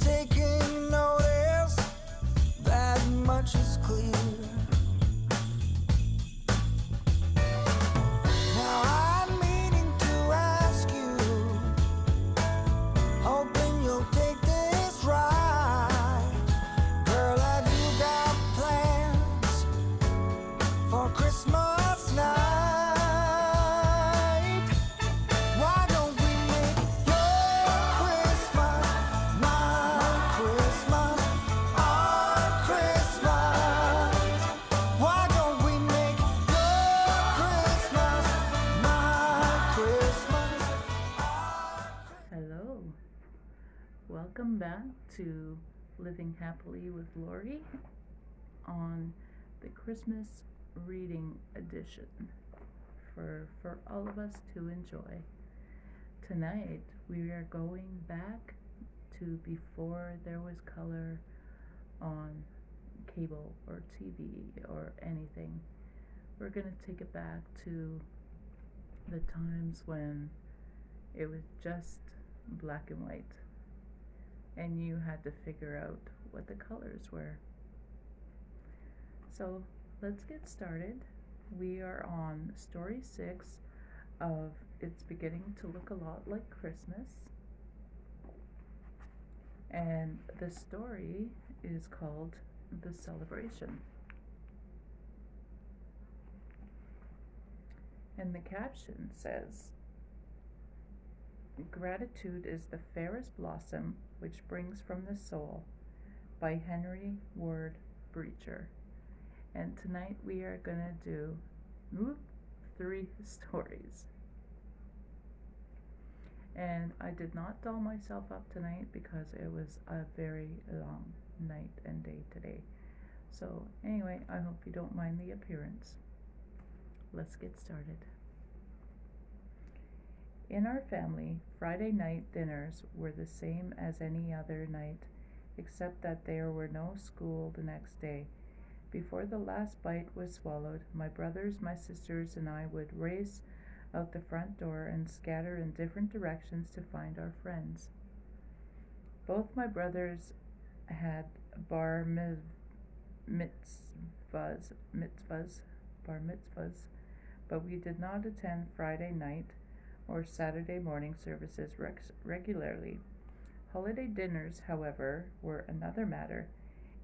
taking notice, that much is clear. Now I'm meaning to ask you, hoping you'll take this right. Girl, have you got plans for Christmas night? Why don't we make your Christmas my Christmas, our Christmas? Why don't we make your Christmas my Christmas, our Christmas? Hello, welcome back to Living Happily with Lori on the Christmas reading edition for all of us to enjoy. Tonight we are going back to before there was color on cable or TV or anything. We're going to take it back to the times when it was just black and white and you had to figure out what the colors were. So let's get started. We are on story 6 of It's Beginning to Look a Lot Like Christmas. And the story is called The Celebration. And the caption says, Gratitude is the fairest blossom which brings from the soul, by Henry Ward Beecher. And tonight we are going to do 3 stories. And I did not doll myself up tonight because it was a very long night and day today. So anyway, I hope you don't mind the appearance. Let's get started. In our family, Friday night dinners were the same as any other night, except that there were no school the next day. Before the last bite was swallowed, my brothers, my sisters, and I would race out the front door and scatter in different directions to find our friends. Both my brothers had bar mitzvahs, but we did not attend Friday night or Saturday morning services regularly. Holiday dinners, however, were another matter.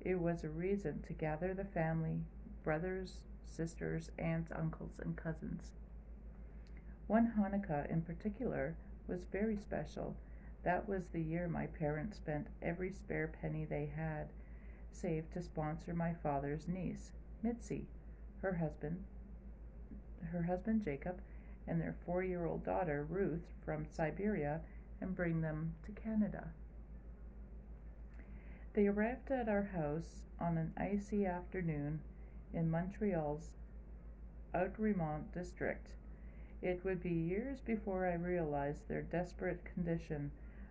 It was a reason to gather the family, brothers, sisters, aunts, uncles, and cousins. One Hanukkah in particular was very special. That was the year my parents spent every spare penny they had saved to sponsor my father's niece, Mitzi, her husband Jacob, and their 4-year-old daughter, Ruth, from Siberia, and bring them to Canada. They arrived at our house on an icy afternoon in Montreal's Outremont district. It would be years before I realized their desperate condition.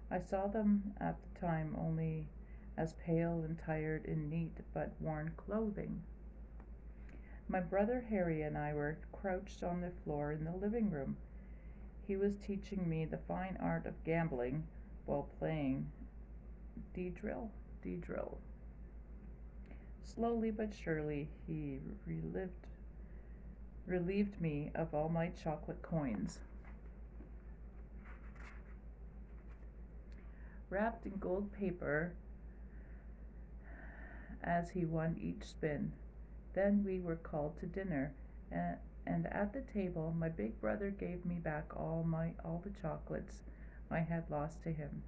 I saw them at the time only as pale and tired in neat but worn clothing. My brother Harry and I were crouched on the floor in the living room. He was teaching me the fine art of gambling while playing D-drill. Slowly but surely he relieved me of all my chocolate coins. Wrapped in gold paper as he won each spin. Then we were called to dinner, and at the table my big brother gave me back all the chocolates I had lost to him.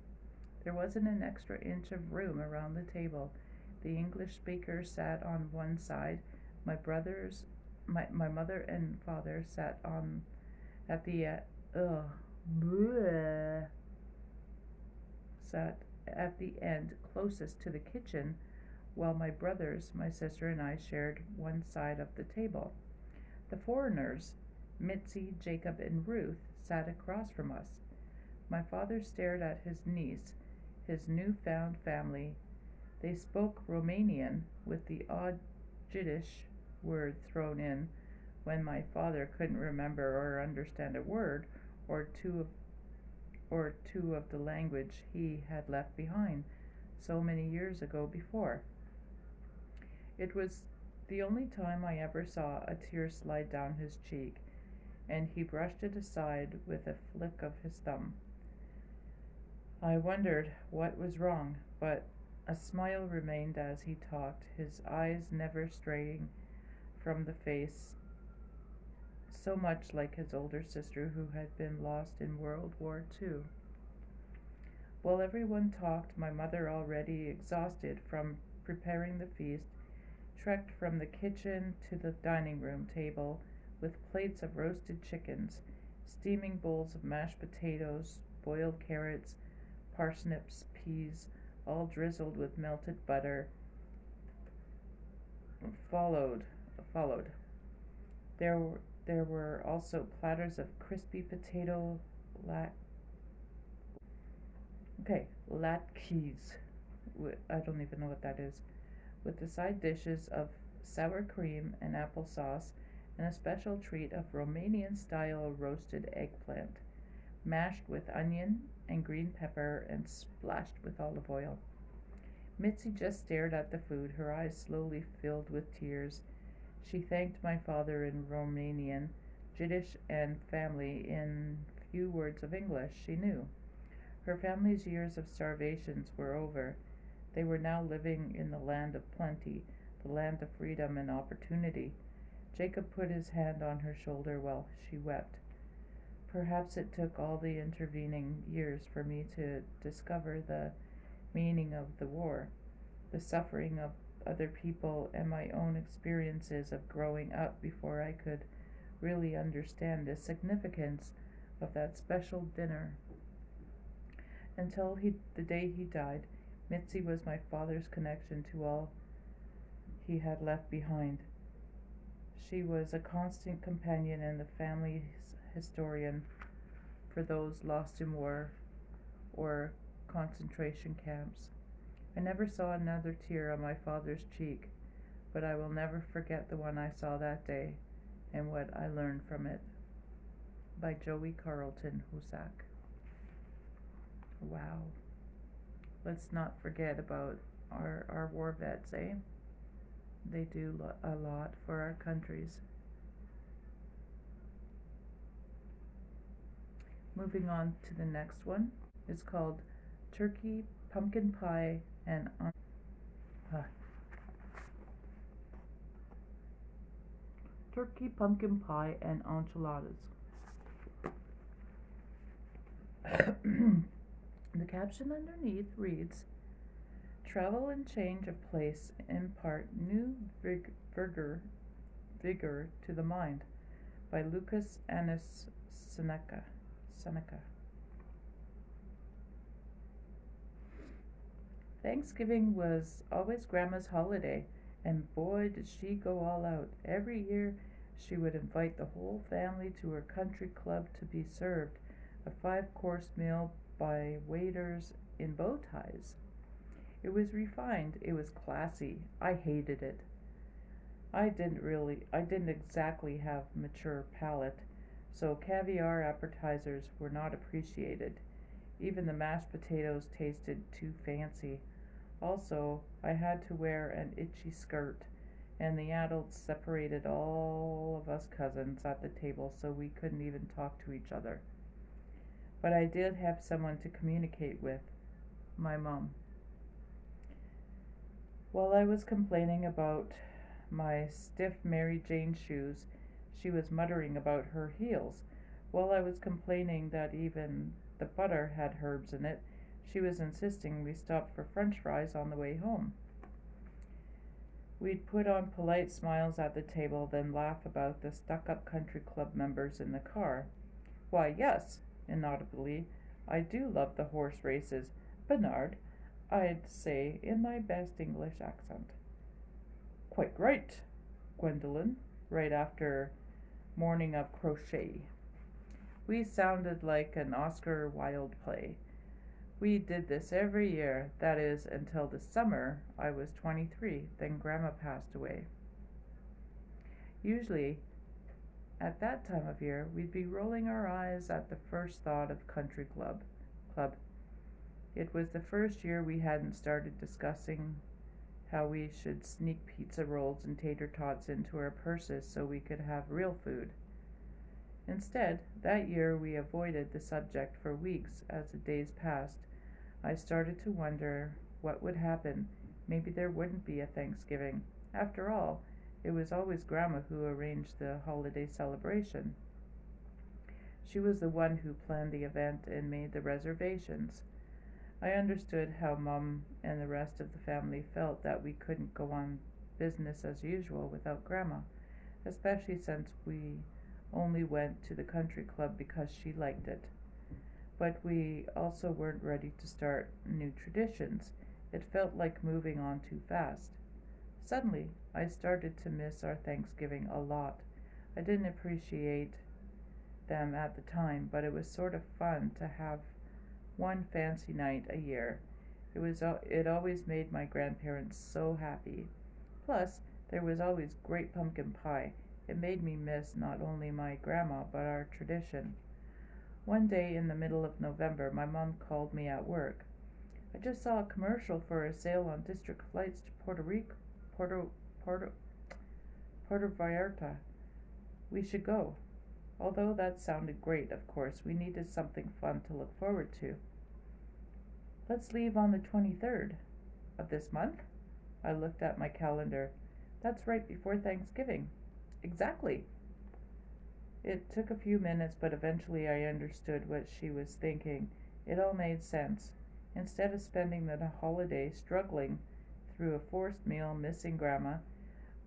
There wasn't an extra inch of room around the table. The English speaker sat on one side. My mother and father sat at the end closest to the kitchen, while my brothers, my sister, and I shared one side of the table. The foreigners, Mitzi, Jacob, and Ruth, sat across from us. My father stared at his niece, his new-found family. They spoke Romanian, with the odd Jiddisch word thrown in when my father couldn't remember or understand a word or two of the language he had left behind. so many years ago before. It was the only time I ever saw a tear slide down his cheek, and he brushed it aside with a flick of his thumb. I wondered what was wrong, but a smile remained as he talked, his eyes never straying from the face so much like his older sister who had been lost in World War II. While everyone talked, my mother, already exhausted from preparing the feast, trekked from the kitchen to the dining room table with plates of roasted chickens, steaming bowls of mashed potatoes, boiled carrots, parsnips, peas, all drizzled with melted butter, followed. followed. There were also platters of crispy potato lat latkes. I don't even know what that is. With the side dishes of sour cream and applesauce, and a special treat of Romanian style roasted eggplant, mashed with onion and green pepper and splashed with olive oil. Mitzi just stared at the food, her eyes slowly filled with tears. She thanked my father in Romanian, Jiddisch, and family in few words of English she knew. Her family's years of starvations were over. They were now living in the land of plenty, the land of freedom and opportunity. Jacob put his hand on her shoulder while she wept. Perhaps it took all the intervening years for me to discover the meaning of the war, the suffering of other people, and my own experiences of growing up before I could really understand the significance of that special dinner. Until the day he died, Mitzi was my father's connection to all he had left behind. She was a constant companion and the family's historian for those lost in war or concentration camps. I never saw another tear on my father's cheek, but I will never forget the one I saw that day and what I learned from it. By Joey Carlton Husak. Wow. Let's not forget about our war vets, eh? They do a lot for our countries. Moving on to the next one. It's called Turkey, Pumpkin Pie, and Turkey, Pumpkin Pie, and Enchiladas. The caption underneath reads, Travel and change of place impart new vigor to the mind, by Lucas Annis Seneca. Thanksgiving was always Grandma's holiday, and boy did she go all out. Every year she would invite the whole family to her country club to be served a 5-course meal by waiters in bow ties. It was refined, it was classy. I hated it. I didn't exactly have mature palate, so caviar appetizers were not appreciated. Even the mashed potatoes tasted too fancy. Also, I had to wear an itchy skirt, and the adults separated all of us cousins at the table so we couldn't even talk to each other. But I did have someone to communicate with, my mom. While I was complaining about my stiff Mary Jane shoes, she was muttering about her heels. While I was complaining that even the butter had herbs in it, she was insisting we stop for French fries on the way home. We'd put on polite smiles at the table, then laugh about the stuck-up country club members in the car. Why, yes, inaudibly, I do love the horse races, Bernard, I'd say in my best English accent. Quite right, Gwendolen, right after Morning of Crochet. We sounded like an Oscar Wilde play. We did this every year, that is, until the summer I was 23, then Grandma passed away. Usually, at that time of year, we'd be rolling our eyes at the first thought of country club. It was the first year we hadn't started discussing how we should sneak pizza rolls and tater tots into our purses so we could have real food. Instead, that year we avoided the subject for weeks. As the days passed, I started to wonder what would happen. Maybe there wouldn't be a Thanksgiving. After all, it was always Grandma who arranged the holiday celebration. She was the one who planned the event and made the reservations. I understood how Mum and the rest of the family felt that we couldn't go on business as usual without Grandma, especially since we only went to the country club because she liked it. But we also weren't ready to start new traditions. It felt like moving on too fast. Suddenly, I started to miss our Thanksgiving a lot. I didn't appreciate them at the time, but it was sort of fun to have one fancy night a year. It always made my grandparents so happy. Plus, there was always great pumpkin pie. It made me miss not only my grandma but our tradition. One day in the middle of November, my mom called me at work. I just saw a commercial for a sale on district flights to Puerto, Puerto, Puerto Vallarta. We should go. Although that sounded great, of course, we needed something fun to look forward to. Let's leave on the 23rd of this month. I looked at my calendar. That's right before Thanksgiving. Exactly. It took a few minutes, but eventually I understood what she was thinking. It all made sense. Instead of spending the holiday struggling through a forced meal, missing Grandma,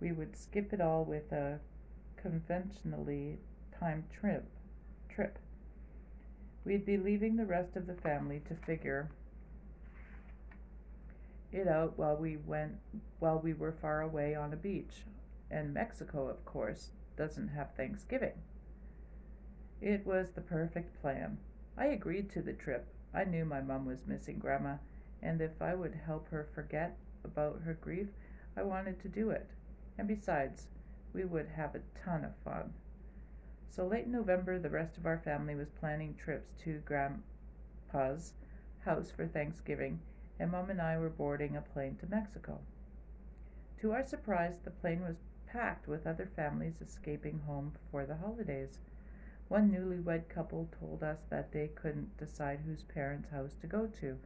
we would skip it all with a conventionally timed trip. We'd be leaving the rest of the family to figure it out while we were far away on a beach. And Mexico, of course, doesn't have Thanksgiving. It was the perfect plan. I agreed to the trip. I knew my mom was missing Grandma, and if I would help her forget about her grief, I wanted to do it. And besides, we would have a ton of fun. So late in November, the rest of our family was planning trips to Grandpa's house for Thanksgiving, and Mom and I were boarding a plane to Mexico. To our surprise, the plane was packed with other families escaping home for the holidays. One newlywed couple told us that they couldn't decide whose parents' house to go to,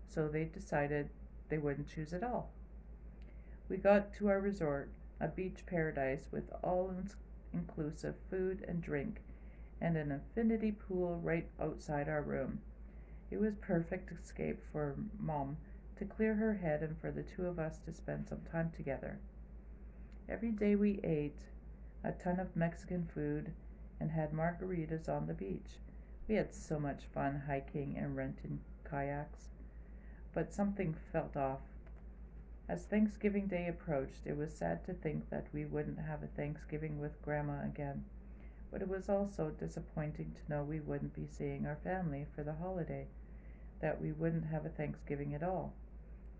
so they decided they wouldn't choose at all. We got to our resort, a beach paradise with all inclusive food and drink, and an infinity pool right outside our room. It was perfect escape for Mom to clear her head and for the two of us to spend some time together. Every day we ate a ton of Mexican food and had margaritas on the beach. We had so much fun hiking and renting kayaks, but something felt off. As Thanksgiving Day approached, it was sad to think that we wouldn't have a Thanksgiving with Grandma again, but it was also disappointing to know we wouldn't be seeing our family for the holiday, that we wouldn't have a Thanksgiving at all.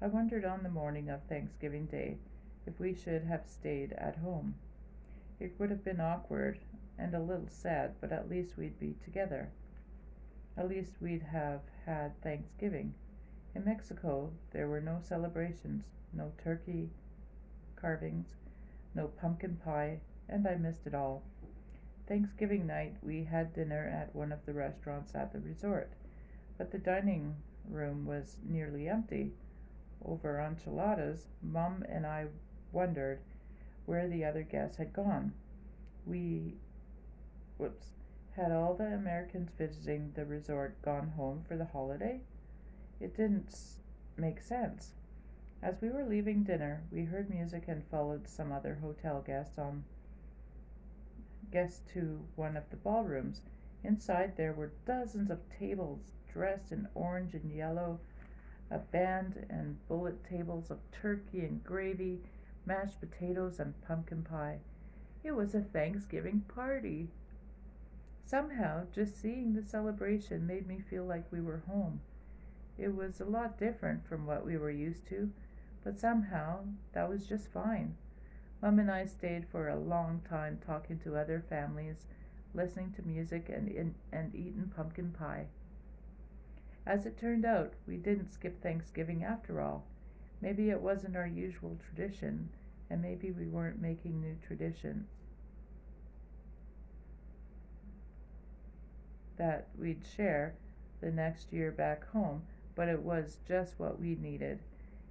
I wondered on the morning of Thanksgiving Day if we should have stayed at home. It would have been awkward and a little sad, but at least we'd be together. At least we'd have had Thanksgiving. In Mexico, there were no celebrations, no turkey carvings, no pumpkin pie, and I missed it all. Thanksgiving night, we had dinner at one of the restaurants at the resort, but the dining room was nearly empty. Over enchiladas, Mum and I wondered where the other guests had gone. We, whoops, had all the Americans visiting the resort gone home for the holiday? It didn't make sense. As we were leaving dinner, we heard music and followed some other hotel guests to one of the ballrooms. Inside there were dozens of tables dressed in orange and yellow, a band and bullet tables of turkey and gravy, mashed potatoes and pumpkin pie. It was a Thanksgiving party. Somehow, just seeing the celebration made me feel like we were home. It was a lot different from what we were used to, but somehow that was just fine. Mum and I stayed for a long time talking to other families, listening to music and eating pumpkin pie. As it turned out, we didn't skip Thanksgiving after all. Maybe it wasn't our usual tradition, and maybe we weren't making new traditions that we'd share the next year back home, but it was just what we needed.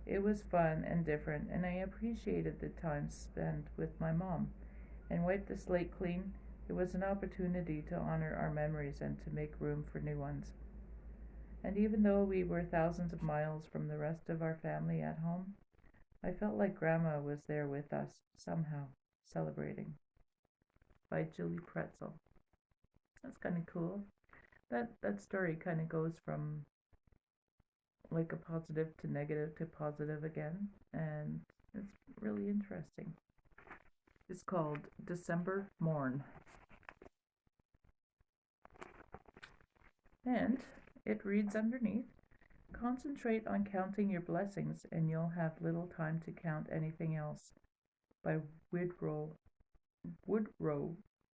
It was fun and different, and I appreciated the time spent with my mom. And wipe the slate clean, it was an opportunity to honor our memories and to make room for new ones. And even though we were thousands of miles from the rest of our family at home, I felt like Grandma was there with us, somehow, celebrating. By Julie Pretzel. That's kind of cool. That story kind of goes from like a positive to negative to positive again, and it's really interesting. It's called December Morn, and it reads underneath: Concentrate on counting your blessings, and you'll have little time to count anything else. By Woodrow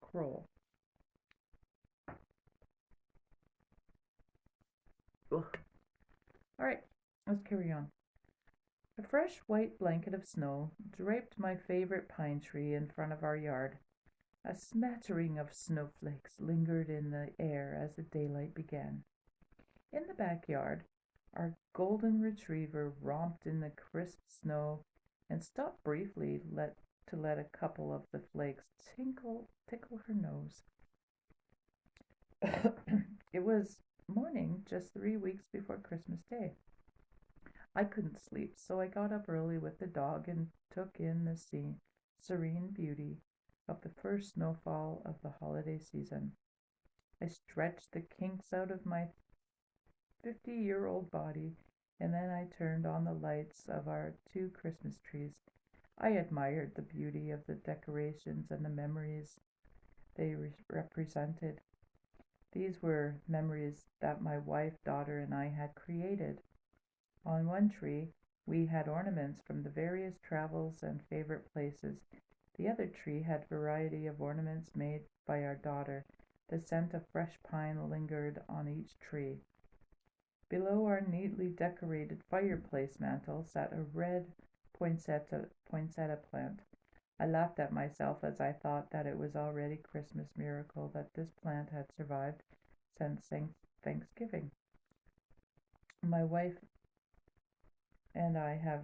Kroll. Ugh. All right, let's carry on. A fresh white blanket of snow draped my favorite pine tree in front of our yard. A smattering of snowflakes lingered in the air as the daylight began. In the backyard, our golden retriever romped in the crisp snow and stopped briefly to let a couple of the flakes tickle her nose. It was morning, just 3 weeks before Christmas Day. I couldn't sleep, so I got up early with the dog and took in the serene beauty of the first snowfall of the holiday season. I stretched the kinks out of my 50-year-old body, and then I turned on the lights of our 2 Christmas trees. I admired the beauty of the decorations and the memories they represented. These were memories that my wife, daughter, and I had created. On one tree, we had ornaments from the various travels and favorite places. The other tree had variety of ornaments made by our daughter. The scent of fresh pine lingered on each tree. Below our neatly decorated fireplace mantel sat a red poinsettia plant. I laughed at myself as I thought that it was already Christmas miracle that this plant had survived since Thanksgiving. My wife and I have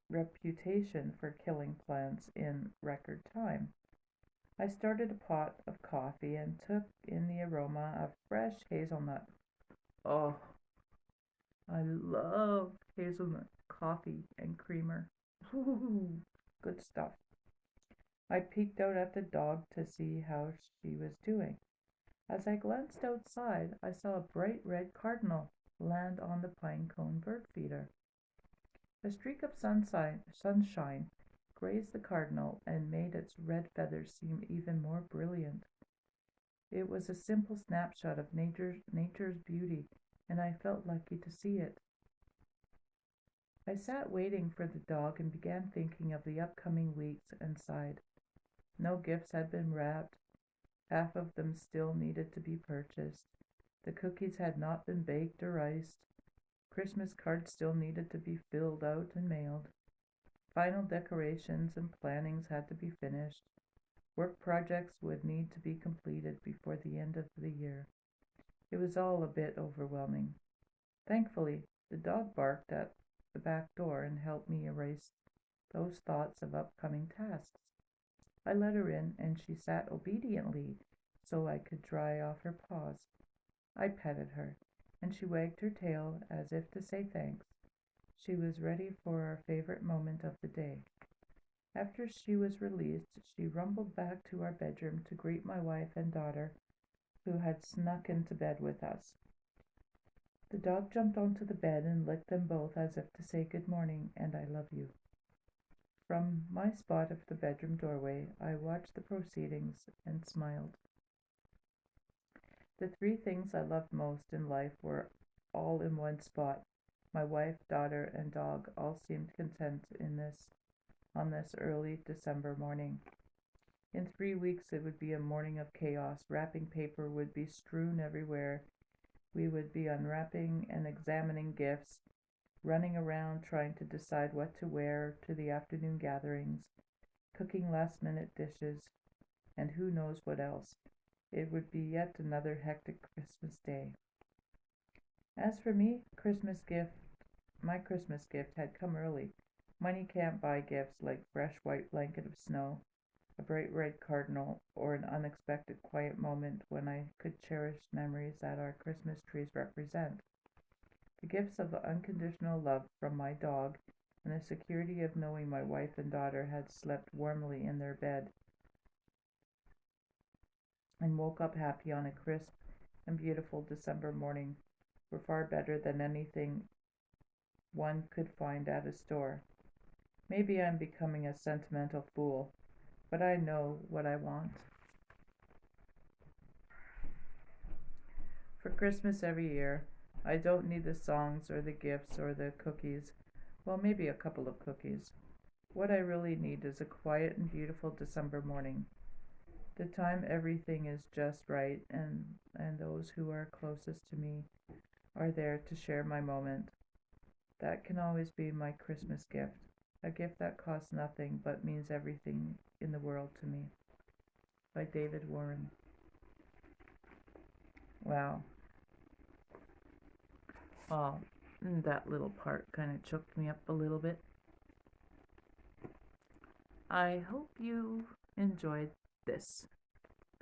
reputation for killing plants in record time. I started a pot of coffee and took in the aroma of fresh hazelnut. Oh, I love hazelnut coffee and creamer. Ooh, good stuff. I peeked out at the dog to see how she was doing. As I glanced outside, I saw a bright red cardinal land on the pinecone bird feeder. A streak of sunshine grazed the cardinal and made its red feathers seem even more brilliant. It was a simple snapshot of nature's beauty, and I felt lucky to see it. I sat waiting for the dog and began thinking of the upcoming weeks and sighed. No gifts had been wrapped. Half of them still needed to be purchased. The cookies had not been baked or iced. Christmas cards still needed to be filled out and mailed. Final decorations and plannings had to be finished. Work projects would need to be completed before the end of the year. It was all a bit overwhelming. Thankfully, the dog barked at the back door and helped me erase those thoughts of upcoming tasks. I let her in, and she sat obediently so I could dry off her paws. I petted her, and she wagged her tail as if to say thanks. She was ready for our favorite moment of the day. After she was released, she rumbled back to our bedroom to greet my wife and daughter, who had snuck into bed with us. The dog jumped onto the bed and licked them both as if to say good morning and I love you. From my spot of the bedroom doorway, I watched the proceedings and smiled. The 3 things I loved most in life were all in one spot. My wife, daughter, and dog all seemed content on this early December morning. In 3 weeks it would be a morning of chaos. Wrapping paper would be strewn everywhere. We would be unwrapping and examining gifts, running around trying to decide what to wear to the afternoon gatherings, cooking last-minute dishes, and who knows what else. It would be yet another hectic Christmas day. As for me, my Christmas gift had come early. Money can't buy gifts like fresh white blanket of snow, a bright red cardinal, or an unexpected quiet moment when I could cherish memories that our Christmas trees represent. The gifts of unconditional love from my dog and the security of knowing my wife and daughter had slept warmly in their bed and woke up happy on a crisp and beautiful December morning were far better than anything one could find at a store. Maybe I'm becoming a sentimental fool, but I know what I want. For Christmas every year, I don't need the songs or the gifts or the cookies. Well, maybe a couple of cookies. What I really need is a quiet and beautiful December morning. The time everything is just right and those who are closest to me are there to share my moment. That can always be my Christmas gift. A gift that costs nothing but means everything in the world to me. By David Warren. Wow. Well, that little part kind of choked me up a little bit. I hope you enjoyed this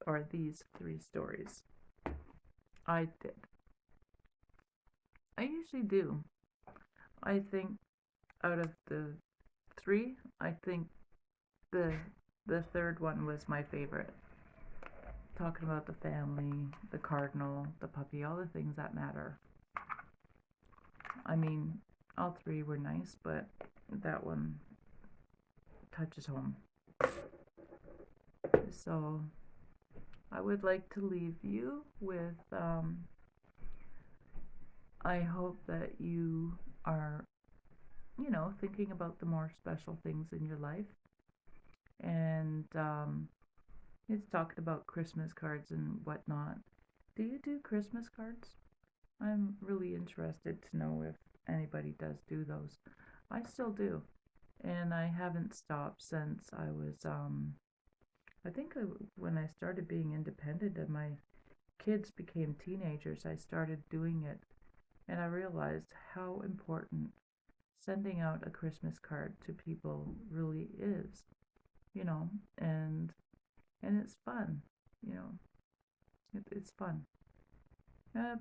or these 3 stories. I did. I usually do. I think out of the 3, I think the third one was my favorite. Talking about the family, the cardinal, the puppy, all the things that matter. I mean, all 3 were nice, but that one touches home. So I would like to leave you with I hope that you are, thinking about the more special things in your life. And it's talking about Christmas cards and whatnot. Do you do Christmas cards? I'm really interested to know if anybody does do those. I still do. And I haven't stopped since I was, when I started being independent and my kids became teenagers, I started doing it. And I realized how important sending out a Christmas card to people really is, and it's fun, it's fun.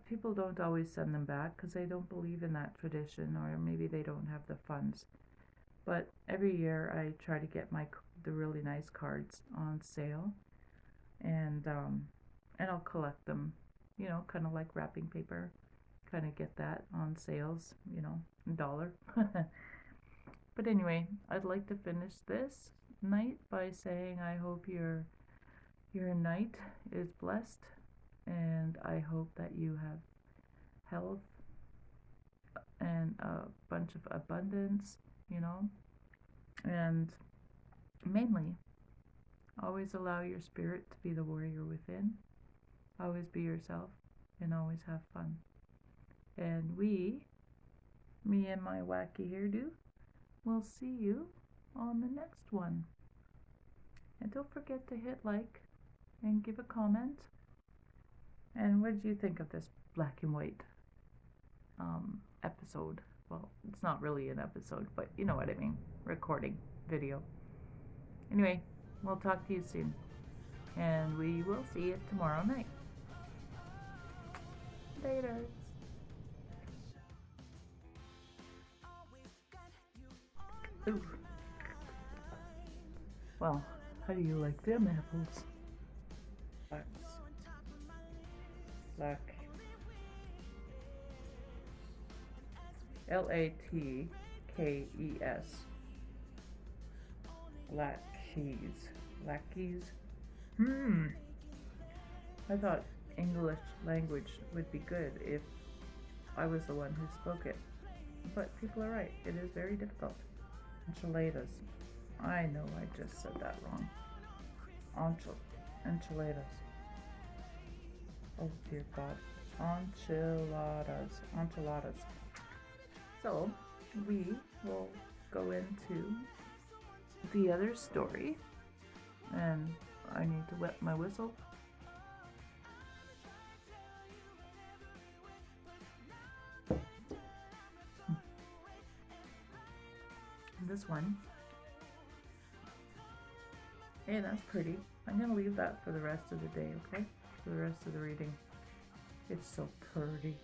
People don't always send them back because they don't believe in that tradition, or maybe they don't have the funds. But every year I try to get the really nice cards on sale, and I'll collect them, kind of like wrapping paper. Kind of get that on sales, $1. But anyway, I'd like to finish this night by saying I hope your night is blessed, and I hope that you have health and a bunch of abundance, and mainly always allow your spirit to be the warrior within. Always be yourself and always have fun. And me and my wacky hairdo, will see you on the next one. And don't forget to hit like and give a comment. And what did you think of this black and white episode? Well, it's not really an episode, but you know what I mean. Recording, video. Anyway, we'll talk to you soon. And we will see you tomorrow night. Later. Ooh. Well, how do you like them apples? Black. Latkes. Lackeys. I thought English language would be good if I was the one who spoke it. But people are right. It is very difficult. Enchiladas. I know I just said that wrong. Enchiladas. Oh dear God. Enchiladas. So we will go into the other story, and I need to wet my whistle. This one. Hey, that's pretty. I'm gonna leave that for the rest of the day, okay? For the rest of the reading. It's so pretty.